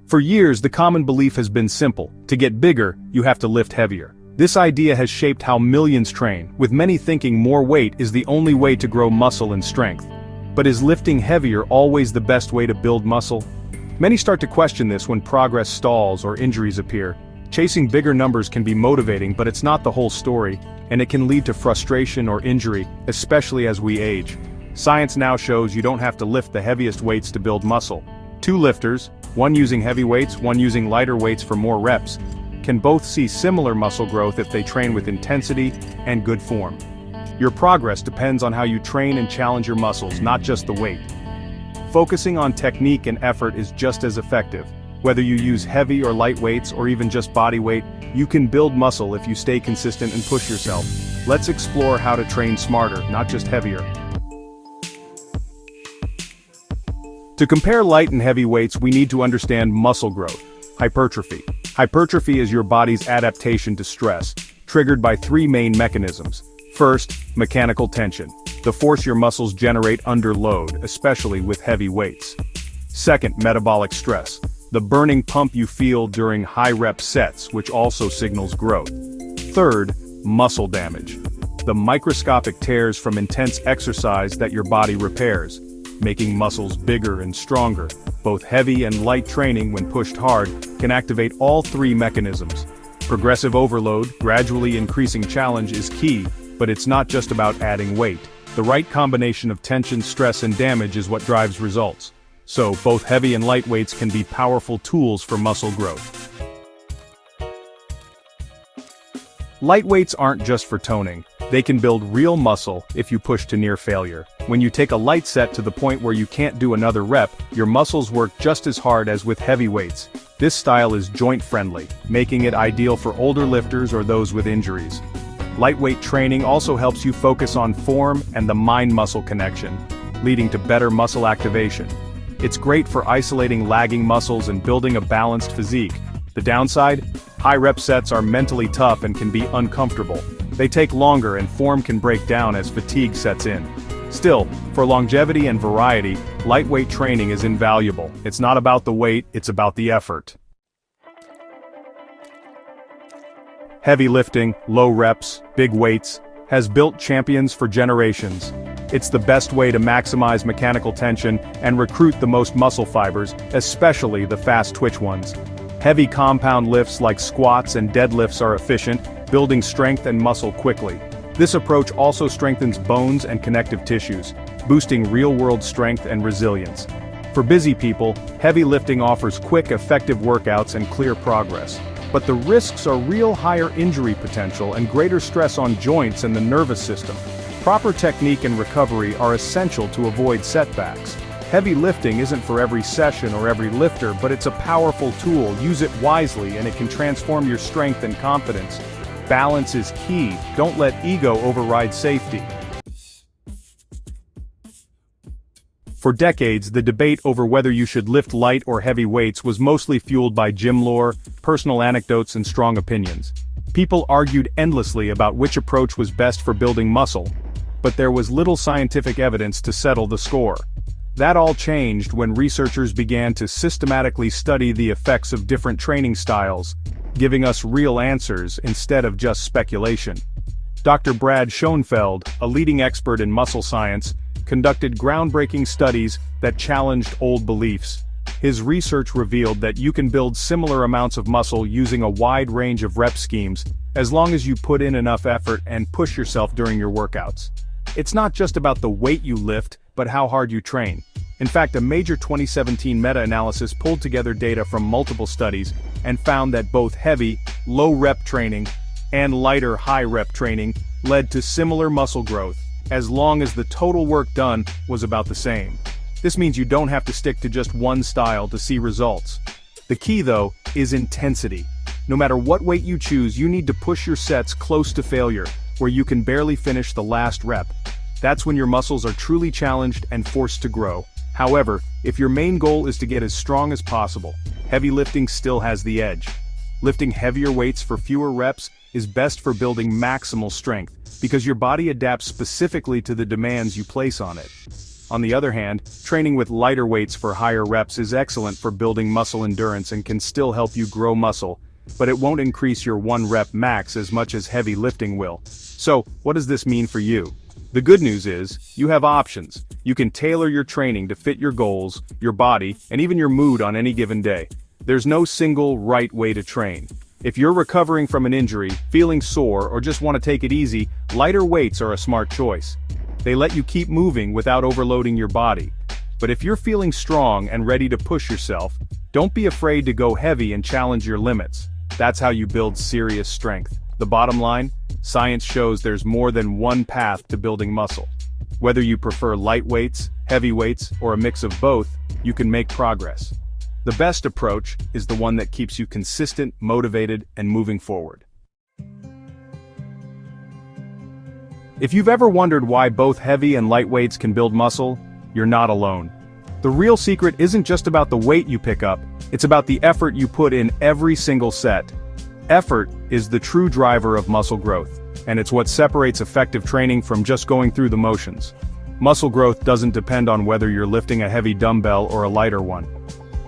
For years, the common belief has been simple: to get bigger, you have to lift heavier. This idea has shaped how millions train, with many thinking more weight is the only way to grow muscle and strength. But is lifting heavier always the best way to build muscle? Many start to question this when progress stalls or injuries appear. Chasing bigger numbers can be motivating, but it's not the whole story, and it can lead to frustration or injury, especially as we age. Science now shows you don't have to lift the heaviest weights to build muscle. Two lifters, one using heavy weights, one using lighter weights for more reps, can both see similar muscle growth if they train with intensity and good form. Your progress depends on how you train and challenge your muscles, not just the weight. Focusing on technique and effort is just as effective. Whether you use heavy or light weights or even just body weight, you can build muscle if you stay consistent and push yourself. Let's explore how to train smarter, not just heavier. To compare light and heavy weights, we need to understand muscle growth. Hypertrophy. Hypertrophy is your body's adaptation to stress, triggered by three main mechanisms. First, mechanical tension, the force your muscles generate under load, especially with heavy weights. Second, metabolic stress, the burning pump you feel during high-rep sets, which also signals growth. Third, muscle damage, the microscopic tears from intense exercise that your body repairs, making muscles bigger and stronger. Both heavy and light training, when pushed hard, can activate all three mechanisms. Progressive overload, gradually increasing challenge, is key, but it's not just about adding weight. The right combination of tension, stress, and damage is what drives results. So, both heavy and light weights can be powerful tools for muscle growth. Light weights aren't just for toning. They can build real muscle if you push to near failure. When you take a light set to the point where you can't do another rep, your muscles work just as hard as with heavy weights. This style is joint-friendly, making it ideal for older lifters or those with injuries. Lightweight training also helps you focus on form and the mind-muscle connection, leading to better muscle activation. It's great for isolating lagging muscles and building a balanced physique. The downside? High rep sets are mentally tough and can be uncomfortable. They take longer and form can break down as fatigue sets in. Still, for longevity and variety, lightweight training is invaluable. It's not about the weight, it's about the effort. Heavy lifting, low reps, big weights, has built champions for generations. It's the best way to maximize mechanical tension and recruit the most muscle fibers, especially the fast-twitch ones. Heavy compound lifts like squats and deadlifts are efficient, building strength and muscle quickly. This approach also strengthens bones and connective tissues, boosting real-world strength and resilience. For busy people, heavy lifting offers quick, effective workouts and clear progress. But the risks are real: higher injury potential and greater stress on joints and the nervous system. Proper technique and recovery are essential to avoid setbacks. Heavy lifting isn't for every session or every lifter, but it's a powerful tool. Use it wisely and it can transform your strength and confidence. Balance is key. Don't let ego override safety. For decades, the debate over whether you should lift light or heavy weights was mostly fueled by gym lore, personal anecdotes, and strong opinions. People argued endlessly about which approach was best for building muscle, but there was little scientific evidence to settle the score. That all changed when researchers began to systematically study the effects of different training styles, giving us real answers instead of just speculation. Dr. Brad Schoenfeld, a leading expert in muscle science, conducted groundbreaking studies that challenged old beliefs. His research revealed that you can build similar amounts of muscle using a wide range of rep schemes, as long as you put in enough effort and push yourself during your workouts. It's not just about the weight you lift, but how hard you train. In fact, a major 2017 meta-analysis pulled together data from multiple studies and found that both heavy, low-rep training and lighter, high-rep training led to similar muscle growth, as long as the total work done was about the same. This means you don't have to stick to just one style to see results. The key, though, is intensity. No matter what weight you choose, you need to push your sets close to failure, where you can barely finish the last rep. That's when your muscles are truly challenged and forced to grow. However, if your main goal is to get as strong as possible, heavy lifting still has the edge. Lifting heavier weights for fewer reps is best for building maximal strength, because your body adapts specifically to the demands you place on it. On the other hand, training with lighter weights for higher reps is excellent for building muscle endurance and can still help you grow muscle, but it won't increase your 1-rep max as much as heavy lifting will. So, what does this mean for you? The good news is, you have options. You can tailor your training to fit your goals, your body, and even your mood on any given day. There's no single right way to train. If you're recovering from an injury, feeling sore, or just want to take it easy, lighter weights are a smart choice. They let you keep moving without overloading your body. But if you're feeling strong and ready to push yourself, don't be afraid to go heavy and challenge your limits. That's how you build serious strength. The bottom line? Science shows there's more than one path to building muscle. Whether you prefer light weights, heavy weights, or a mix of both, you can make progress. The best approach is the one that keeps you consistent, motivated, and moving forward. If you've ever wondered why both heavy and light weights can build muscle, you're not alone. The real secret isn't just about the weight you pick up, it's about the effort you put in every single set. Effort is the true driver of muscle growth, and it's what separates effective training from just going through the motions. Muscle growth doesn't depend on whether you're lifting a heavy dumbbell or a lighter one.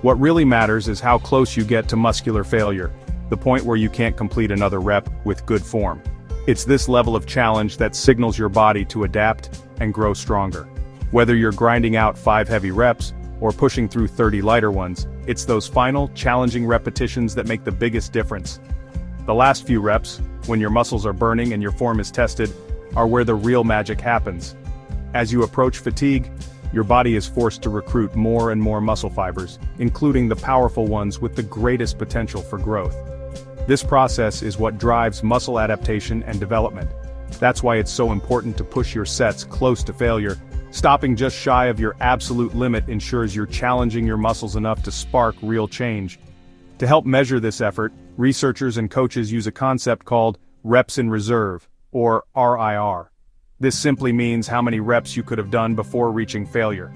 What really matters is how close you get to muscular failure, the point where you can't complete another rep with good form. It's this level of challenge that signals your body to adapt and grow stronger. Whether you're grinding out 5 heavy reps, or pushing through 30 lighter ones, it's those final, challenging repetitions that make the biggest difference. The last few reps, when your muscles are burning and your form is tested, are where the real magic happens. As you approach fatigue, your body is forced to recruit more and more muscle fibers, including the powerful ones with the greatest potential for growth. This process is what drives muscle adaptation and development. That's why it's so important to push your sets close to failure. Stopping just shy of your absolute limit ensures you're challenging your muscles enough to spark real change. To help measure this effort, researchers and coaches use a concept called reps in reserve, or RIR. This simply means how many reps you could have done before reaching failure.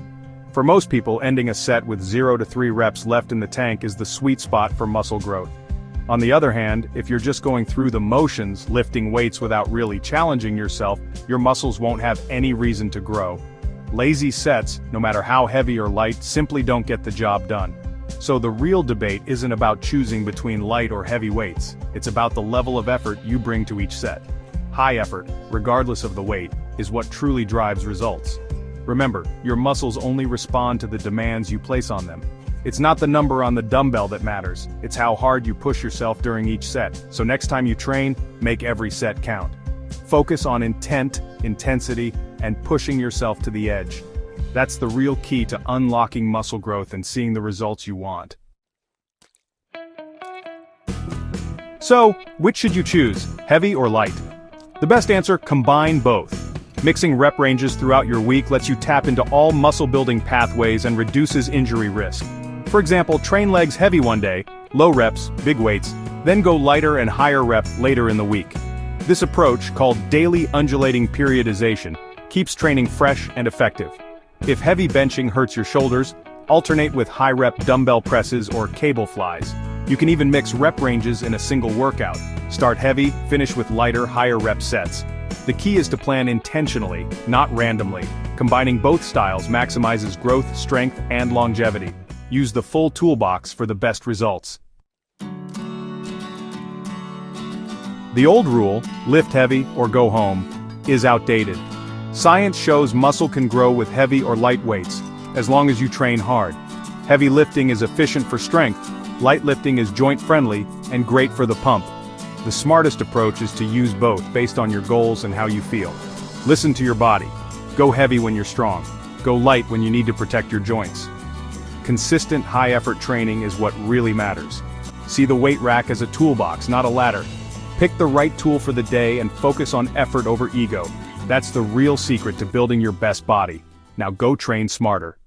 For most people, ending a set with 0 to 3 reps left in the tank is the sweet spot for muscle growth. On the other hand, if you're just going through the motions, lifting weights without really challenging yourself, your muscles won't have any reason to grow. Lazy sets, no matter how heavy or light, simply don't get the job done. So the real debate isn't about choosing between light or heavy weights, it's about the level of effort you bring to each set. High effort, regardless of the weight, is what truly drives results. Remember, your muscles only respond to the demands you place on them. It's not the number on the dumbbell that matters, it's how hard you push yourself during each set. So next time you train, make every set count. Focus on intent, intensity, and pushing yourself to the edge. That's the real key to unlocking muscle growth and seeing the results you want. So, which should you choose, heavy or light? The best answer: combine both. Mixing rep ranges throughout your week lets you tap into all muscle-building pathways and reduces injury risk. For example, train legs heavy one day, low reps, big weights, then go lighter and higher rep later in the week. This approach, called daily undulating periodization, keeps training fresh and effective. If heavy benching hurts your shoulders, alternate with high-rep dumbbell presses or cable flies. You can even mix rep ranges in a single workout. Start heavy, finish with lighter, higher rep sets. The key is to plan intentionally, not randomly. Combining both styles maximizes growth, strength, and longevity. Use the full toolbox for the best results. The old rule, lift heavy or go home, is outdated. Science shows muscle can grow with heavy or light weights, as long as you train hard. Heavy lifting is efficient for strength, light lifting is joint-friendly, and great for the pump. The smartest approach is to use both based on your goals and how you feel. Listen to your body. Go heavy when you're strong. Go light when you need to protect your joints. Consistent high-effort training is what really matters. See the weight rack as a toolbox, not a ladder. Pick the right tool for the day and focus on effort over ego. That's the real secret to building your best body. Now go train smarter.